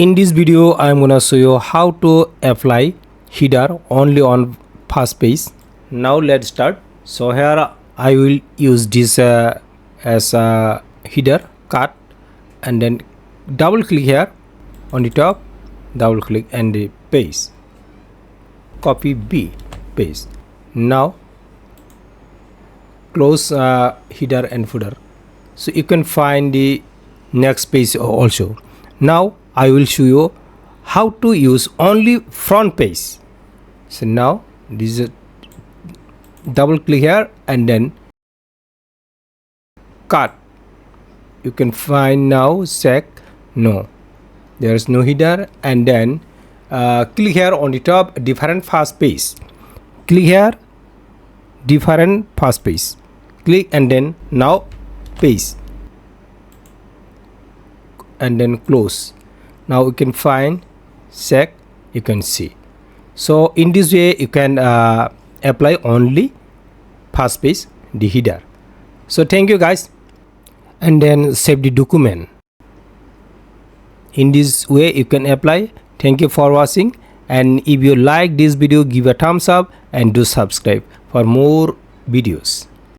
In this video I am gonna show you how to apply header only on first page. Now let's start. So here I will use this as a header cut, and then double click here on the top, double click and the paste, copy B, paste. Now close header and footer, so you can find the next page also. Now I will show you how to use only front page. So now this is double click here and then cut. You can find now check no, there is no header, and then click here on the top different first page. Click here different first page. Click and then now paste and then close. Now you can find check, you can see. So in this way you can apply only first page the header. So thank you guys, and then save the document. In this way you can apply. Thank you for watching, and if you like this video, give a thumbs up and do subscribe for more videos.